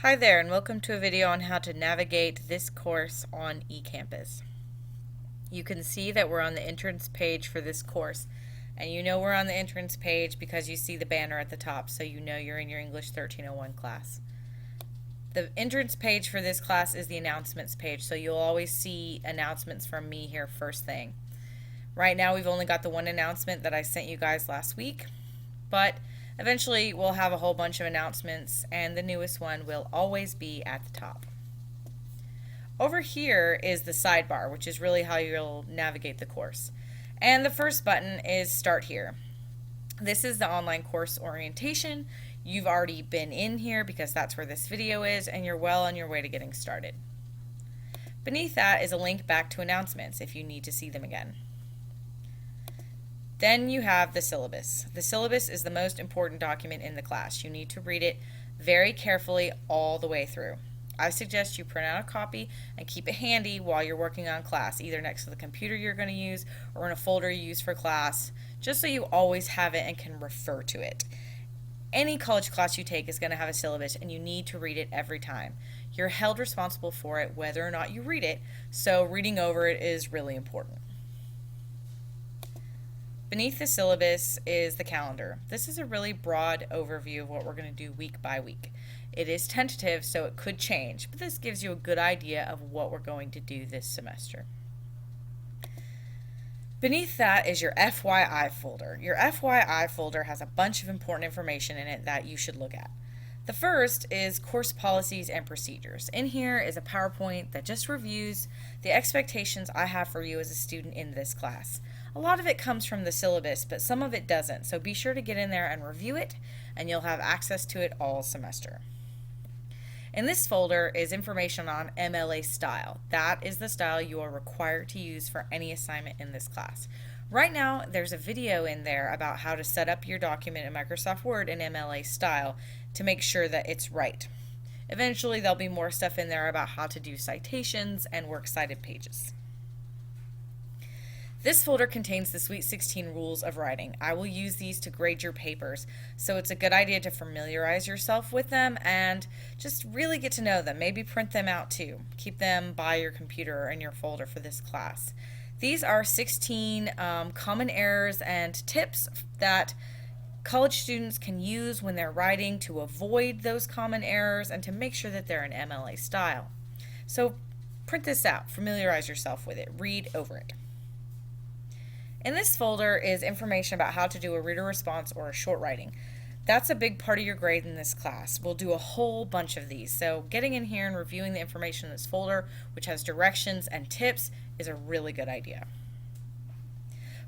Hi there, and welcome to a video on how to navigate this course on eCampus. You can see that we're on the entrance page for this course, and you know we're on the entrance page because you see the banner at the top, so you know you're in your English 1301 class. The entrance page for this class is the announcements page, so you'll always see announcements from me here first thing. Right now we've only got the one announcement that I sent you guys last week, but eventually we'll have a whole bunch of announcements, and the newest one will always be at the top. Over here is the sidebar, which is really how you'll navigate the course. And the first button is Start Here. This is the online course orientation. You've already been in here because that's where this video is, and you're well on your way to getting started. Beneath that is a link back to announcements if you need to see them again. Then you have the syllabus. The syllabus is the most important document in the class. You need to read it very carefully all the way through. I suggest you print out a copy and keep it handy while you're working on class, either next to the computer you're going to use or in a folder you use for class, just so you always have it and can refer to it. Any college class you take is going to have a syllabus, and you need to read it every time. You're held responsible for it whether or not you read it, so reading over it is really important. Beneath the syllabus is the calendar. This is a really broad overview of what we're going to do week by week. It is tentative, so it could change, but this gives you a good idea of what we're going to do this semester. Beneath that is your FYI folder. Your FYI folder has a bunch of important information in it that you should look at. The first is course policies and procedures. In here is a PowerPoint that just reviews the expectations I have for you as a student in this class. A lot of it comes from the syllabus, but some of it doesn't, so be sure to get in there and review it, and you'll have access to it all semester. In this folder is information on MLA style. That is the style you are required to use for any assignment in this class. Right now, there's a video in there about how to set up your document in Microsoft Word in MLA style to make sure that it's right. Eventually, there'll be more stuff in there about how to do citations and works cited pages. This folder contains the Sweet 16 rules of writing. I will use these to grade your papers, so it's a good idea to familiarize yourself with them and just really get to know them. Maybe print them out too. Keep them by your computer or in your folder for this class. These are 16 common errors and tips that college students can use when they're writing to avoid those common errors and to make sure that they're in MLA style. So print this out, familiarize yourself with it, read over it. In this folder is information about how to do a reader response or a short writing. That's a big part of your grade in this class. We'll do a whole bunch of these, so getting in here and reviewing the information in this folder, which has directions and tips, is a really good idea.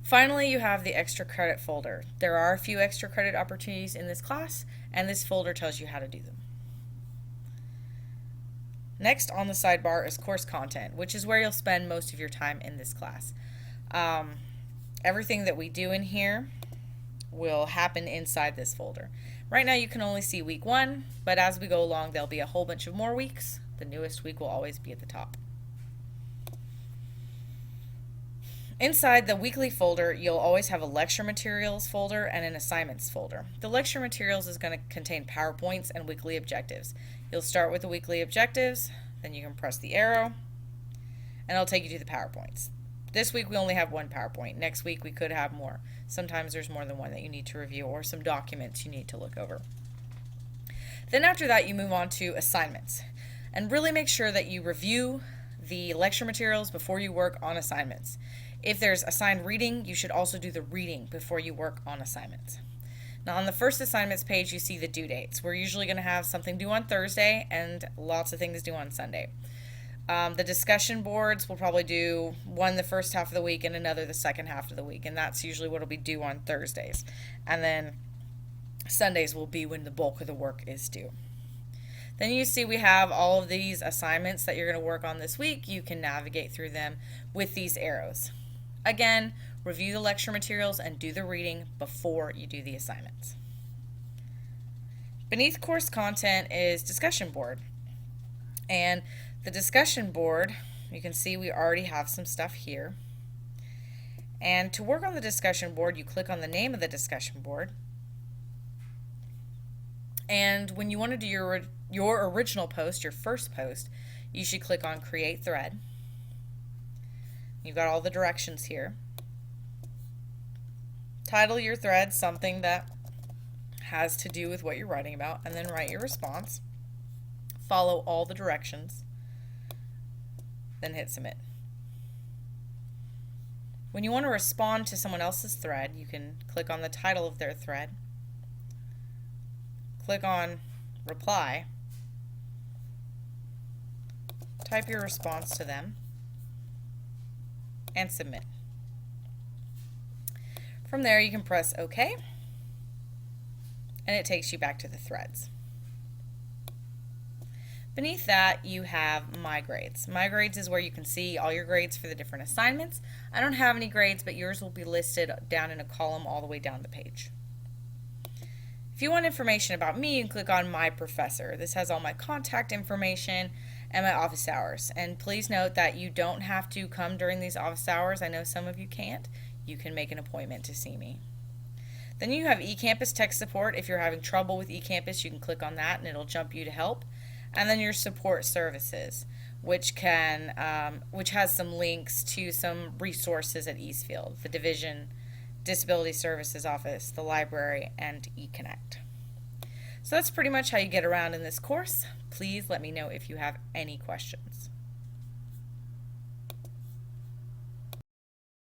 Finally, you have the extra credit folder. There are a few extra credit opportunities in this class, and this folder tells you how to do them. Next on the sidebar is course content, which is where you'll spend most of your time in this class. Everything that we do in here will happen inside this folder. Right now you can only see week 1, but as we go along there'll be a whole bunch of more weeks. The newest week will always be at the top. Inside the weekly folder, you'll always have a lecture materials folder and an assignments folder. The lecture materials is going to contain PowerPoints and weekly objectives. You'll start with the weekly objectives, then you can press the arrow, and it'll take you to the PowerPoints. This week we only have one PowerPoint. Next week we could have more. Sometimes there's more than one that you need to review or some documents you need to look over. Then after that you move on to assignments. And really make sure that you review the lecture materials before you work on assignments. If there's assigned reading, you should also do the reading before you work on assignments. Now on the first assignments page you see the due dates. We're usually going to have something due on Thursday and lots of things due on Sunday. The discussion boards will probably do one the first half of the week and another the second half of the week, and that's usually what will be due on Thursdays. And then Sundays will be when the bulk of the work is due. Then you see we have all of these assignments that you're going to work on this week. You can navigate through them with these arrows. Again, review the lecture materials and do the reading before you do the assignments. Beneath course content is discussion board. And the discussion board, you can see we already have some stuff here. And to work on the discussion board, you click on the name of the discussion board, And when you want to do your original post, your first post, you should click on Create Thread. You've got all the directions here. Title your thread something that has to do with what you're writing about, and then write your response. Follow all the directions, then hit Submit. When you want to respond to someone else's thread, you can click on the title of their thread, click on Reply, type your response to them, and submit. From there, you can press OK, and it takes you back to the threads. Beneath that, you have My Grades. My Grades is where you can see all your grades for the different assignments. I don't have any grades, but yours will be listed down in a column all the way down the page. If you want information about me, you can click on My Professor. This has all my contact information and my office hours. And please note that you don't have to come during these office hours. I know some of you can't. You can make an appointment to see me. Then you have eCampus Tech Support. If you're having trouble with eCampus, you can click on that and it'll jump you to help. And then your support services, which has some links to some resources at Eastfield, the Division Disability Services Office, the library, and eConnect. So that's pretty much how you get around in this course. Please let me know if you have any questions.